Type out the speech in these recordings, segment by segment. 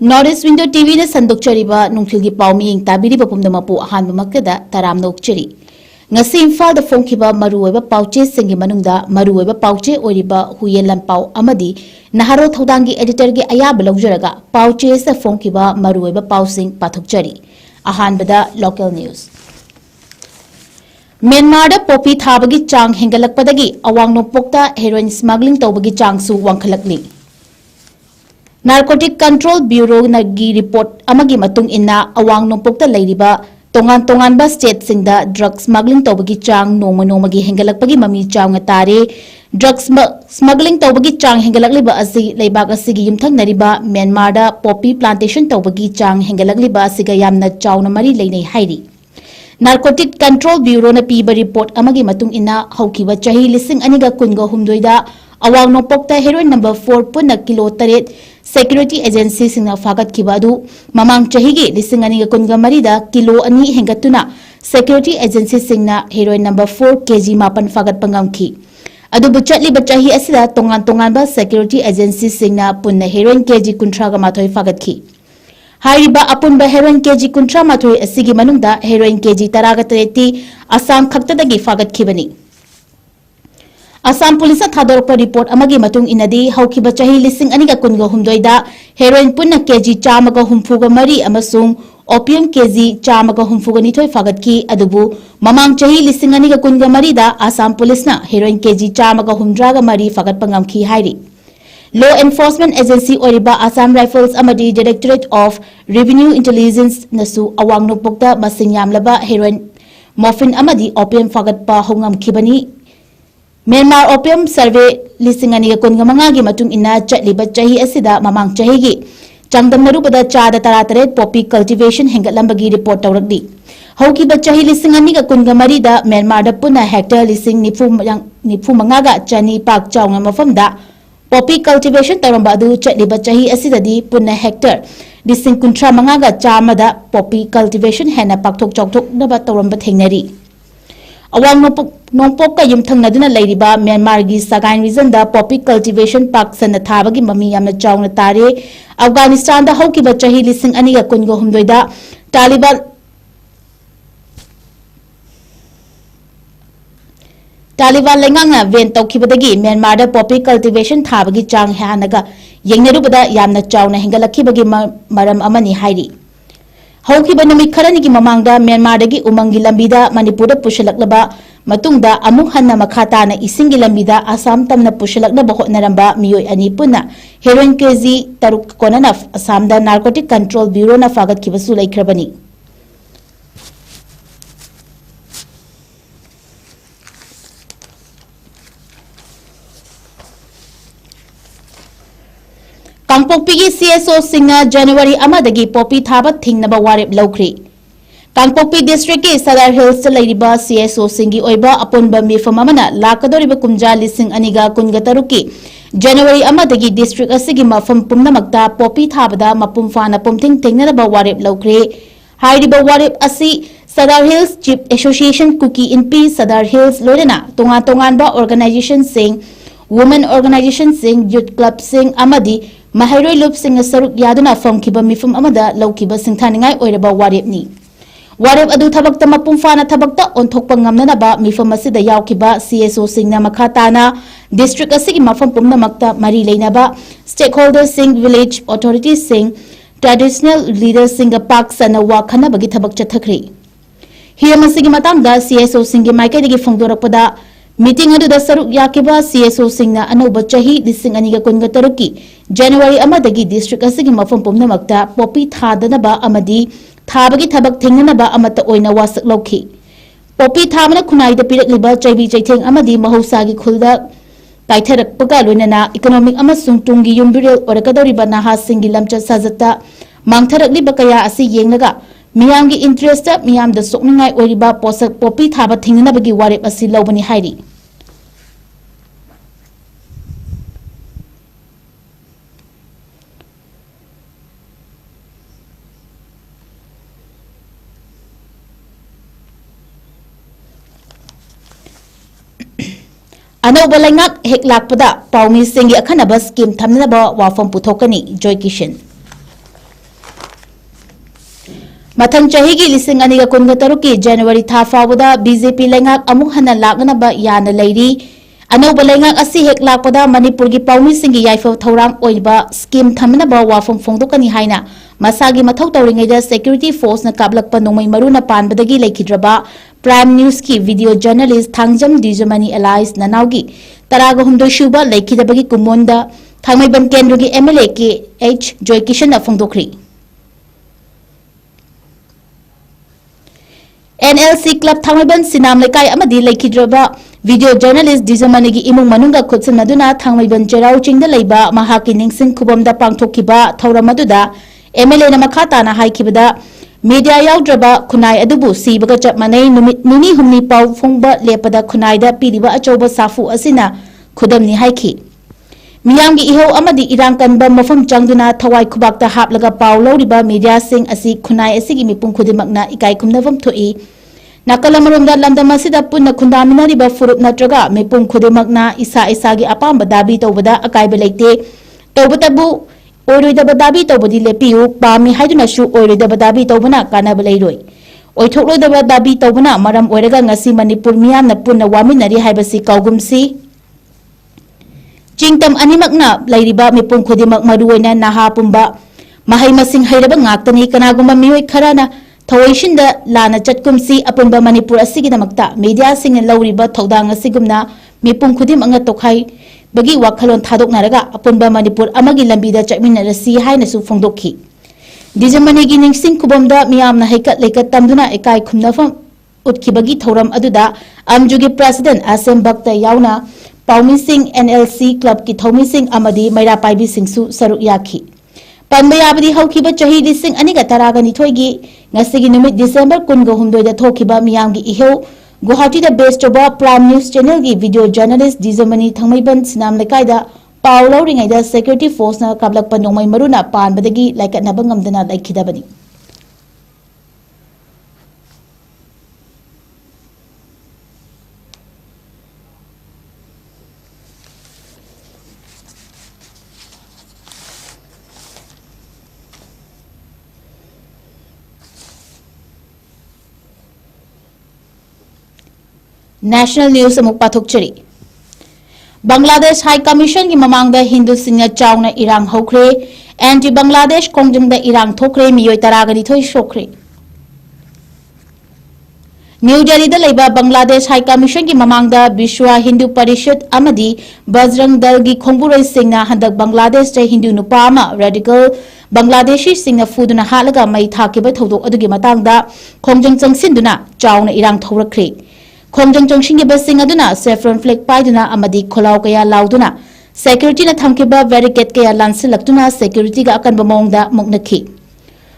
Northeast Window TV na sandokchariba nungthilgi paumiying tabiriba pumdamapu ahanbamaktada taramna okchari. Ngasi Imphal da phongkiba maruoiba pauche singi manungda maruoiba pauche oiriba Huyen Lampau amadi Naharo Thaudangi editor gi ayaba laujaraga pauche sa phongkiba maruoiba pausing pathokchari. Ahanbada local news. Myanmar da popi thabagi chang hengalakpadagi awang nopokta heroin smuggling tawbagi changsu wangkhalakli. Narcotic Control Bureau nagi report amagi matung inna awang nopokta leiriba tongan ba state singda drug smuggling tawbagi chang nongmagi hengalakpagi mami chang tare drugs smuggling tawbagi chang hengalakliba asi leibak asigi yumthak nariba Myanmar da poppy plantation tawbagi chang hengalakliba asiga yamna chawna mari leinei hairi. Narcotic Control Bureau na piba report amagi matung inna haukiba chahi lising aniga kunga humdoida awang nopokta heroin number 4 punna kilo 8 security agency singna fagat kibadu mamang chahigi lising aniga kunga marida kilo ani hengatuna security agency singna heroin number 4 kg mapan fagat pangamki adu buchatli bachahi asida tongan ba security agency singna punna heroin kg kuntraga mathoi fagat ki Hariba apunba heroin kg kuntra mathoi asigi manungda heroin kg taraga tereti Assam khaktadagi fagat kibani Assam Police thadorpa report amagi matung inadi haukiba chahi lising aniga kunga humdoida heroin punna kg chamaga humfuga mari amasung opium kg chamaga humfuga nithoi fagatki adubu mamang chahi lising aniga kunga mari da Assam Police na heroin kg chamaga humdraga mari fagat pangamki hairi Law Enforcement Agency oriba Assam Rifles amadi Directorate of Revenue Intelligence nasu awang nopokta masing yamlaba heroin morphine amadi opium fagat pa hongam kibani Myanmar Opium Survey lising aniga kunga mangagi matung ina chatliba chahi asida mamang chahi gi changdam narubada chada taratare poppy cultivation hengatlambagi report tawrakdi haukiba chahi lising aniga kunga marida Myanmar da puna hectare lising nifu mangaga chani pak chawnga mafamda poppy cultivation taramba adu chatliba chahi asidadi puna hectare lising kuntra mangaga chamada poppy cultivation hena pakthok chokthok naba tawramba thengnari awang nongpok ka yumthang naduna leiriba Myanmar gi Sagain region da poppy cultivation park san thabagi mami yamna chawna tare Afghanistan da haukiba chahi lising aniga kungo humdoida Taliban lenganga ven tawkibadagi Myanmar da poppy cultivation thabagi chang hanaga yengnarubada yamna chawna hengalakibagi maram amani hairi Haukiba nami kharanigi mamangda Myanmar dagi umangi lambida Manipur da pushalaknaba matungda amuk hanna makhata na isingi lambida Assam tamna pushalaknaba hotnaramba miyoi ani punna heroin kg taruk konanaf Assam da Narcotic Control Bureau na fagat kibasu laikhrabani Kangpokpigi CSO Singna January amadagi poppy thaba thingnaba warep lawkhri Kangpokpi district ki Sadar Hills lairiba CSO singi oiba apunba mifam amana lakadoriba kumja lising aniga kunga taruki January amadagi district asigi mafam pumnamakta poppy thabada mapum fana pumthing thingnaba warep lawkhri hairiba warep asi Sadar Hills Chief Association Kuki in Peace Sadar Hills loirena tongan ba organization sing women organization sing youth club sing amadi Mahairoi Loop Singh Saruk Yaduna from Kiba Mifum Amada, Laukiba Singtaningai Oiraba Warip Ni. Warip Adu Tabakta Mapumfana Tabakta on Tokpangamnaba, Mifamasida Yaukiba, CSO Singh Namakatana, District Asigi Mafam Pumnamakta, Mari Lainaba, Stakeholders Singh Village Authorities Singh, Traditional Leaders Singh Park Sana Wakana Bagitabak Chatakri. Here Masigi Matanga, CSO Singh Maikadi Fongdorapada. Meeting adu da saruk yakiba CSO singna anoba chahi lising aniga kunga taruki January amadagi district asigi mafam pumnamakta poppy thadanaba amadi thabagi thabak thingnaba amata oina wasak lawki poppy thamana khunai da pirakliba chaibi chaitheng amadi mahausagi khulda taitharakpaga loinana economic amasung tungi yumbirel orakadoriba naha singi lamcha sajata mangtharakliba kaya asi yengnaga मियामगी interest मियाम द सोकनिंगाई ओइरिबा पोसक पोपी थाबा थिंगनबगी वारेप असि लौबनी हाइरि अनौब लैंगाक हेक लाकपदा पाउमी सिंगी अखनब स्कीम थमनब वाफम पुथोकनी जॉय किशन मथंग चही की लिसिंग अनिगा कुनगा तरुकी जनवरी था फावदा बीजेपी लैंगाक अमुक हन्ना लाकनब याना लैरी अनौब लैंगाक असि हेक लाकपदा मणिपुर की पाउमी सिंगी याइफव थौरांग ओइबा स्कीम थमनब वाफम फोंदोकनी हाइना मसागी मथौ तौरिंगैदा सिक्योरिटी फोर्स न काबलकपा नोंमै मरुना पानबदगी लेखिद्रबा प्राइम न्यूज की वीडियो जर्नलिस्ट 𝗠𝗔𝗡𝗛𝗡 एलाइज ननाउगी तरागा हुमदोशुबा लेखिदबगी कुमोंदा थांगमैबन केंद्रगी एमएलए 𝐋𝐢𝐯𝐞 𝐍𝐞𝐰𝐬 फोंदोखरी NLC क्लब थांगमैबन सिनाम लेकाय अमदी लेखिद्रबा वीडियो जर्नलिस्ट 𝗠𝗔𝗡𝗛𝗡 इमुंग मनुंगा खुत्सनदुना थांगमैबन चेराउ चिंगदा लैबा महाकी निंगसिंग खुबमदा पांगथोखिबा थौरम अदुदा एमएलए न मखा ताना हाइखिबदा मीडिया याउद्रबा खुनाई अदुबु सीबगा चप मानै नुमित निनी हुमनी पाउ फोंगबा लेपदा खुनाईदा पीरिबा अचौबा साफु असिना खुदमनी हाइखि मियामगी इहौ अमदी इरांग कनबा मफम चंगदुना थवाई खुबाकता हापलगा पाउ लौरिबा मीडिया सिंग असि खुनाई असिगी मिपुंग खुदिमकना इकाई खुमनवम थोई नाकलमरोमदा लंदम असिदा पुन्ना खुंदामिनारिबा फुरुप नत्रगा मिपुंग खुदिमकना इसा इसागी अपांबा दाबी तौबदा अकाइबा लेते तौबतबु ओइरोइदब दाबी तौबदी लेपियु पामी हाइदुनासु ओइरोइदब दाबी तौबना कानाब लैरोइ ओइथोकलोइदब दाबी तौबना मरम ओइरगा ngasi मणिपुर मियामना पुन्ना वामिनारि हाइबसि काउगुमसि चिंगतम अनिमकना लैरिबा मिपुंग खुदिमक मरुओइना नाहा पुंबा mahai masing hairaba ngaktani kanagumba mioi kharana thawaisinda lana chatkumsi apunba manipur asigidamakta media singna lawriba thodang asigumna mipum khudim anga tokhai bagi wakhalon thadoknaraga apunba manipur amagi lambida chakminarasi haina su phongdokhi dijamani gi ningsing kubomda miyamna haikat lekat tamduna ekai khumnafam utkibagi thoram aduda amjugi president asem bakta yauna paumi singh NLC club ki thomi singh amadi maira paibi singsu saruk yakhi panba yabadi haukiba chahi lising aniga taraga nithoigi ngasigi numit December 19 da thokiba miyamgi iheu Guwahati da based oba Prime News channel gi video journalist Dijamani thangmaiban sinam lekai da Paulo ringai da security force na kablak panongmai maruna pan badagi laikat na bangamdana laikidabani National News amuk pathokchari Bangladesh High Commission ki mamangda Hindu singna chawna irang hokre anti Bangladesh kongjungda irang thokre miyoi taragani thoi shokre New Delhi da laiba Bangladesh High Commission ki mamangda Vishwa Hindu Parishad amadi Bajrang Dal gi khongburoi singna handak Bangladesh da Hindu nupa ama radical Bangladeshi singna fuduna halaga mai thakiba thodok adugi matangda khongjung changsinduna chawna irang thorakre Khongjang Changshingi basing aduna saffron flag paiduna amadi kholau kaya lauduna security na thamkiba barricade kaya lansilaktuna security ga akan bamongda muknakhi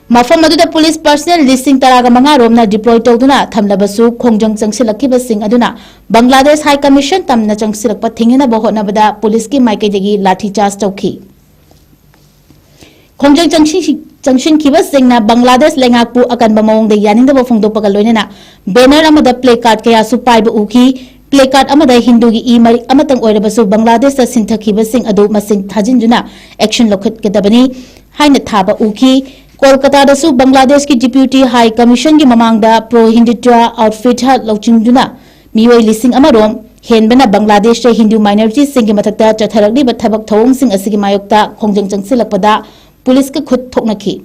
mafam aduda police personnel listing taraga manga romna deploy tawduna thamlabasu khongjang changsilakki basing aduna Bangladesh High Commission tamna changsilakpa thingina bahotna bada police ki maikaidagi lathi charge tawkhi Khongjang Changshin kiba singna Bangladesh lengakpu akan bamongda yaninda bafongdopaga loinana banner amada placard kaya su paiba uki placard amada Hindu gi imari amatang oirabasu Bangladesh ta sinthakiba sing adu masing thajinjuna action lokhat kedabani haina thaba uki Kolkata da su Bangladesh ki Deputy High Commission gi mamangda pro Hindutva outfit ha lauchingjuna mioi lising amarom henbana Bangladesh ta Hindu minority sing gi mathakta chatharagli ba thabak thawong sing asigi mayokta khongjang changsilakpada police के खुद थोकनखी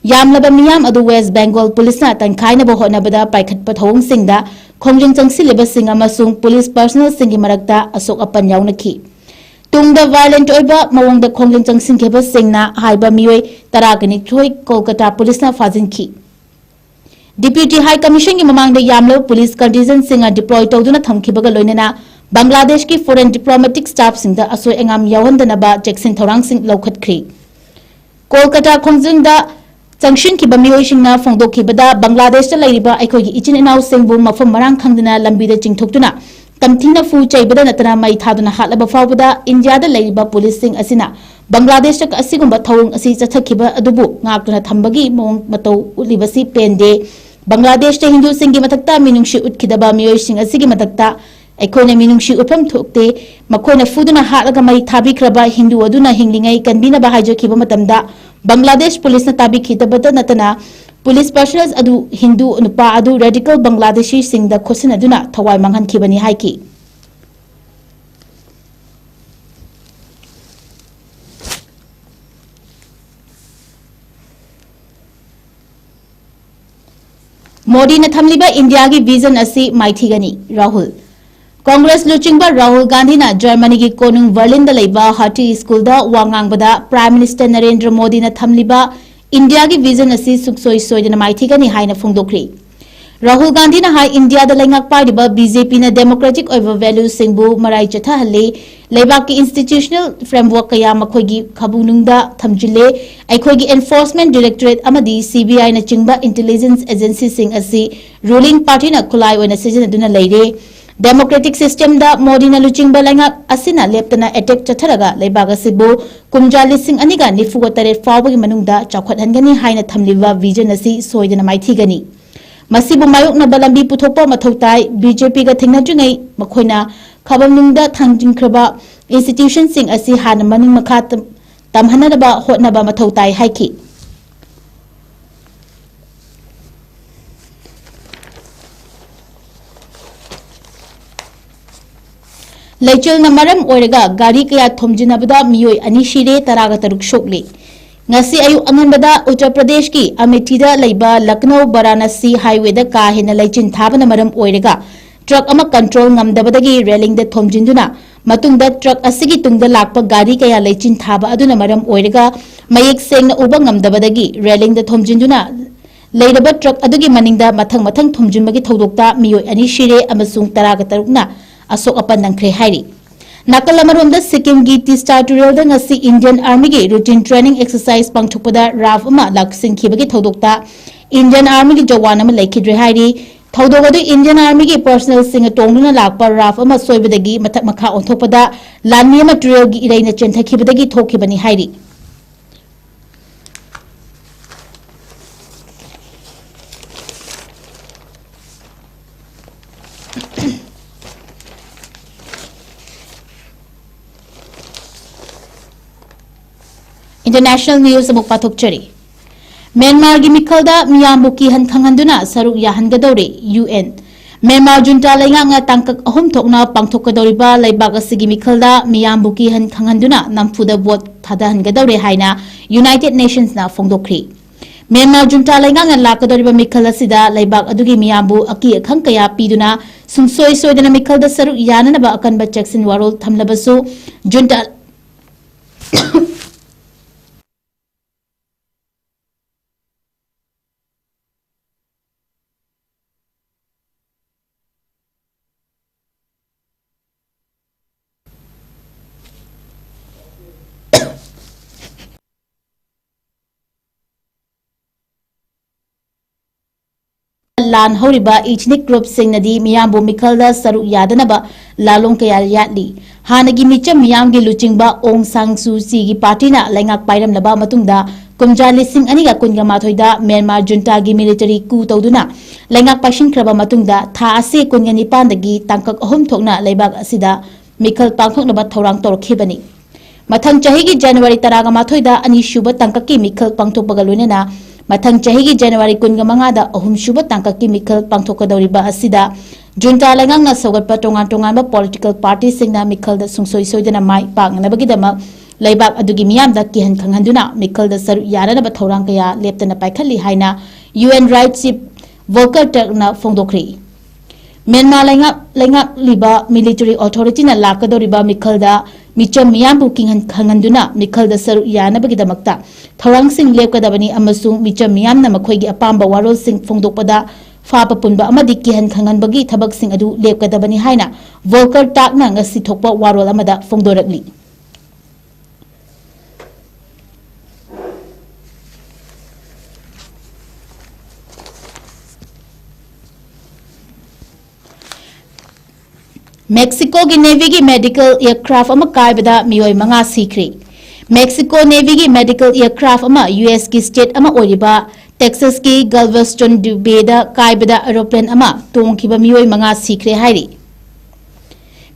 यामलबा मियाम अदु waste Bengal police ना तंखाइना बहोनबदा पाइखटप थौंग सिंगदा खोंजंग चंगसिलेबा सिंग अमसुंग police personal सिंगी मरकता Ashok अपन याउनखी तुंगदा violent ओइबा मवंगदा खोंजंग चंगसिंगखेबा सिंगना हाइबा मियोय तरागनि थोय Kolkata police ना फाजिनखी deputy high commission की ममांगदा यामलो police contingent सिंग deploy तौदुना थमखिबगा लोइनना Bangladesh की foreign diplomatic staff सिंगदा असोय एंगाम यावंदनबा चेक्सिन थौरांग सिंग लौखटखरी Kolkata Khongjungda Sanction ki bamiyoishingna fongdokhibada Bangladesh ta lairiba aikhogi ichin inau singbu mafam marang khangdana lambida chingthoktuna tamthingna fu chaibada natana mai thaduna hatlaba fawbada India da lairiba police sing asina Bangladesh ta asigumba thawung asi chathakhiba adubu ngakna thambagi mong matau ulibasi pende Bangladesh ta Hindu singi matakta minungshi utkidaba miyoishing asigi matakta aikhoina minungshi upam thokte makhoina fuduna hatlaga mai thabikraba Hindu aduna hinglingai kanbina ba haijakhiba matamda Bangladesh police na tabi khitabata natana police personnel adu Hindu nupa adu radical Bangladeshi singda khosin aduna thawai manghan khibani haiki Modi na thamliba India gi vision asi maithigani Rahul Congress luchingba Rahul Gandhi na Germany gi konung Berlin da leiba Hati School da wangang bada Prime Minister Narendra Modi na thamliba India gi vision asi suksoi soidana maithigani haina phongdokri Rahul Gandhi na hai India da lengak paiba BJP na democratic over values singbu marai chatha halle leiba ki institutional framework kaya makhogi khabunungda thamjile aikhogi enforcement directorate amadi CBI na chingba intelligence agency sing asi ruling party na khulai oina sijanaduna leire Democratic system da Modi na luchingba lengak asina leptana attack chatharaga leibaga sibu kumjali sing aniga nifuga tare fawbagi manungda chawkhat hangani haina thamliba vision asi soidana maithigani masibu mayokna balambi puthokpa mathautai BJP ga thingnajungai makhoina khabamnungda thangjingkraba institution sing asi hana manung makha tamhanaba hotnaba mathautai haiki Leichel na maram oiraga gari kaya thomjinabada miyoi ani shire taraga taruk shokle ngasi ayu anganbada Uttar Pradesh ki Amethi da leiba Lucknow Varanasi highway da ka hena leichin thabana maram oiraga truck ama control ngamdabadagi railing da thomjinduna matungda truck asigi tungda lakpa gari kaya leichin thaba aduna maram oiraga mayek sengna uba ngamdabadagi railing da thomjinduna leiraba truck adugi maningda mathang thomjinbagi thodokta miyoi ani shire amasung taraga tarukna Asok apan nangkre hairi. Nakal amaronda Sikkim gi Tista Tural da ngasi Indian Army gi routine training exercise pangthokpada RAF ama laksing khibagi thodokta Indian Army gi jawan ama laikhidre hairi thodogadu Indian Army gi personnel sing tongduna lakpa RAF ama soibadagi mathak makha onthokpada lani ama Tural gi iraina chenthakibadagi thokhibani hairi International news amuk pathokchari Myanmar gi mikhalda miyambu ki han khanghanduna saruk yahangadore UN Myanmar junta lainga nga tangkak ahum thokna pangthokadoriba laibak asigi mikhalda miyambu ki han khanghanduna namfuda vote thadahangadore haina United Nations na phongdokri Myanmar junta lainga nga lakadoriba mikhal asida laibak adugi miyambu aki akhang kaya piduna sungsoi soidana mikhalda saruk yananaba akanba cheksin warol thamlabasu junta Lan horiba ethnic group singnadi miyambu mikhalda saru yadanaba lalong kaya yatli hanagi micham miyamgi luchingba Aung San Suu Kyi gi party na laingak pairam laba matungda kumjali sing aniga kunga mathoida Myanmar junta gi military coup tawduna laingak pashin kraba matungda tha ase kunga nipan dagi tangkak ahum thokna laibak asida mikhal pangthoknaba thorang torkhibani mathang chahi gi January taraga mathoida ani shuba tangkak ki mikhal pangthokpaga loinena Mathang chahi January kunga mangada ahum shuba tangkak ki mikhal pangthokadoriba asida junta langang na sogatpa tongan ba political party singna mikhal da sungsoi soidana mai pangnabagi dama laibak adugi miyam da kihan khanghanduna mikhal da saru yarana ba thorang kaya leptana paikhali haina UN rights chief Volker Turk na phongdokri Myanmar laingak liba military authority na lakadoriba mikhal da micham miyambu kingan khanganduna mikhal da saru yanabagi damakta thorang sing lepkadabani amasung micham miyamna makhoigi apamba warol sing phongdokpada fapa punba amadi kihan khanganbagi thabak sing adu lepkadabani haina Volker Turk na ngasi thokpa warol amada phongdorakli Mexico की navy की medical aircraft अमा कायबदा मियोय मंगा सीखरी। Mexico navy की medical aircraft अमा US की state अमा ओरिबा Texas की गल्वेस्टन बेदा कायबदा एरोप्लेन अमा तोंखिबा मियोय मंगा सीखरे हाइरी।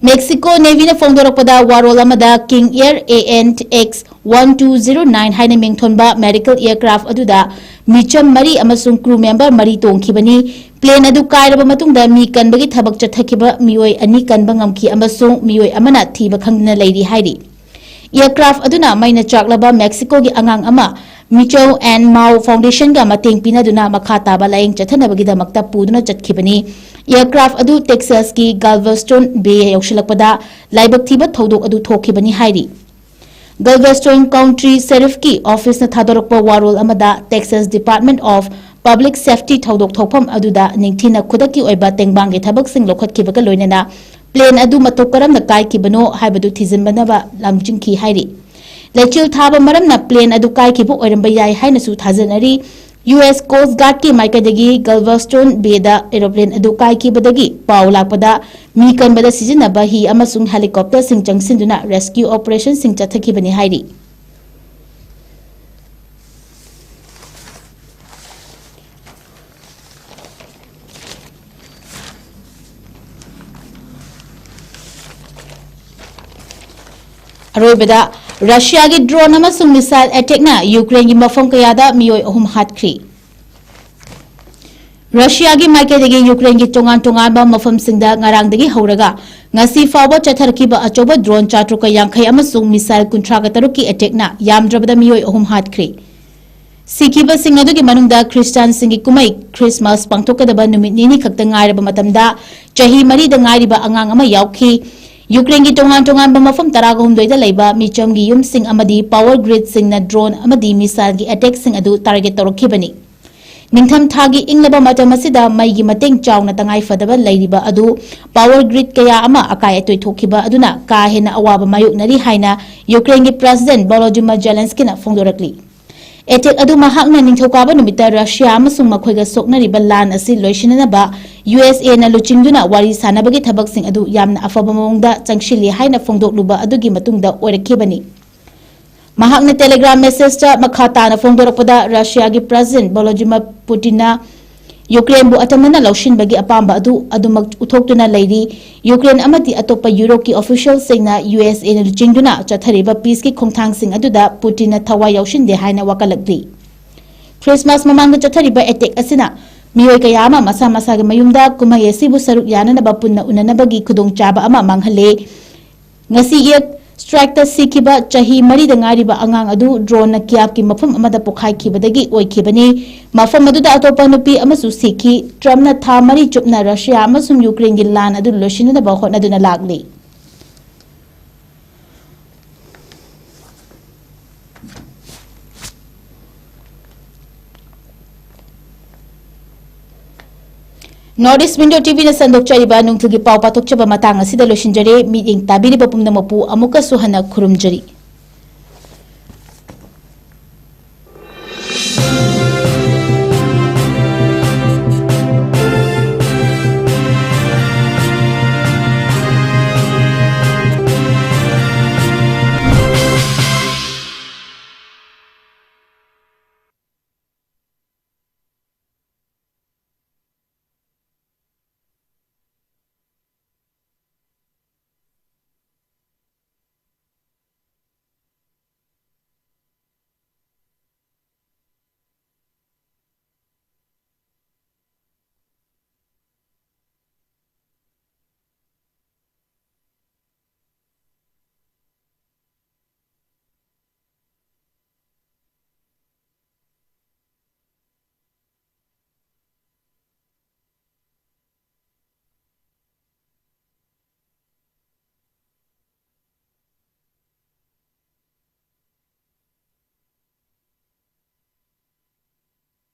मेक्सिको नेवी ने फोंदोरकपदा वारोल अमदा किंग एयर AN/X1209 हाइने मिंगथोनबा मेडिकल एयरक्राफ्ट अदुदा मिचम मरी अमसुंग क्रू मेंबर मरी तोंखिबनी। प्लेन अदु कायरबा मतुंगदा मी कनबगी थबक चथखिबा मियोय अनि कनबा ngamखि अमसुंग मियोय अमना थीबा खंगना लैरी हाइरी। एयरक्राफ्ट अदुना मैना चाकलबा मेक्सिको की अंगांग अमा मिचौ एंड माओ फाउंडेशन का मतेंग पिनादुना मखा ताबा लाइंग चथनबगीदमक्ता पुदुना चटखिबनी। एयरक्राफ्ट अदु टेक्सास की गल्वेस्टन बे यौशलकपदा लाइबक थीबा थौदोक अदु थोखिबनी हाइरी। गल्वेस्टन काउंटी शेरिफ की ऑफिस न थादोरकपा वारोल अमदा Texas department of public safety थौदोक थौफम अदुदा निंगथिना खुदकी ओइबा तेंबांगे थबकसिंग लोखतखिबका लोइनना प्लेन अदु मतो करमना कायखिबनो हाइबदु थिजिनबनबा लामजिंखि हाइरी। लेचिल थाबा मरमना प्लेन अदु कायखिबो ओइरंबा याय हाइनसु थाजनरी। यूएस कोस्ट गार्ड की माइकदगी गल्वेस्टन बेदा एरोप्लेन अदु कायखिबदगी पाउ लाकपदा मी कनबदा सिजिनबा ही अमसुंग हेलीकॉप्टर सिंग चंगसिंदुना रेस्क्यू ऑपरेशन सिंग चथखिबनी हाइरी। अरोबदा रशिया की ड्रोन अमसुंग मिसाइल अटैकना यूक्रेन की मफम कयादा मियोय अहुम हाटख्री। रशिया की माइकेदगी यूक्रेन की तोंगान तोंगानबा मफमसिंगदा ngarangdagi हौरगा ngasi फावबा चथरखिबा अचौबा ड्रोन चाट्रुका यांखै अमसुंग मिसाइल 53 की अटैकना यामद्रबदा मियोय अहुम हाटख्री। सिखिबा सिंग अदुगी मनुंगदा क्रिस्टियन सिंगी कुमै क्रिसमस पांगथोकदबा नुमित निनी खक्ता ngairaba matamda chahi mari da ngairiba angang ama yaukhi। Ukraine की तोंगान तोंगान मफम 13 लेबा मिचम की युम सिंग अमदी पावर ग्रिड सिंग न ड्रोन अमदी मिसाइल की अटैक सिंग अदु टारगेट तौरखिबनी। निंगथम थागी इंगलबा मतम असिदा मई की मतेंग चावना तंगाई फदबा लैरिबा अदु पावर ग्रिड कया अमा अकाय अतोय थोखिबा अदुना का हेना अवाबा मायुकनरी हाइना यूक्रेन की प्रेसिडेंट वोलोदिमिर जेलेंस्की ना फोंदोरकली। एटेक अदु महाकना निंगथौकाबा नुमिता रशिया अमसुंग मखोइगा सोकनरिबा लान असि लोइसिननबा USA ना लुचिंगदुना वारी सानबगी थबकसिंग अदु यामना अफबा मौंगदा चंगशिली हाइना फोंदोकलुबा अदुगी मतुंगदा ओरखिबनी। महाकना टेलीग्राम मैसेजता मखाताना फोंदोरकपदा रशिया की प्रेसिडेंट वोलोदिमिर पुतिनना यूक्रेन बु अतमना लौशिनबगी अपांबा अदु अदुमक उथोक्तुना लैरी। यूक्रेन अमदी अतोपा यूरोप की ऑफिशियल सिंगना USA ना लुचिंगदुना चथरिबा पीस की खोंथांगसिंग अदुदा पुतिनना थवा यौशिनदे हाइना वकालकली। क्रिसमस ममांगदा चथरिबा अटैक असिना मियोय कयामा मसा मसा के मयुमदा कुमाई असिबु सरुक याननबा पुन्ना उननबगी खुदोंग चाबा अमा मांगहले। ngasi ye strike ta sikiba chahi mari da ngariba angang adu drone na kiap की मफम अमदा पोखाई खिबदगी ओइखिबनी। मफम अदुदा अतोपा नुपी अमसु सिखी ट्रम्प ना था मरी चुपना रशिया अमसुम यूक्रेन की लान अदु लोशिनदबा होटनदुना लागली। नॉर्थ ईस्ट विंडो टीवी ने संदोक्चरिबा नुंगथुगी पाव पाथोकचबा matang asida लोशिनजरे मीटिंग ताबिरिबा पुमनमपु अमुका सुहना खुरुमजरी।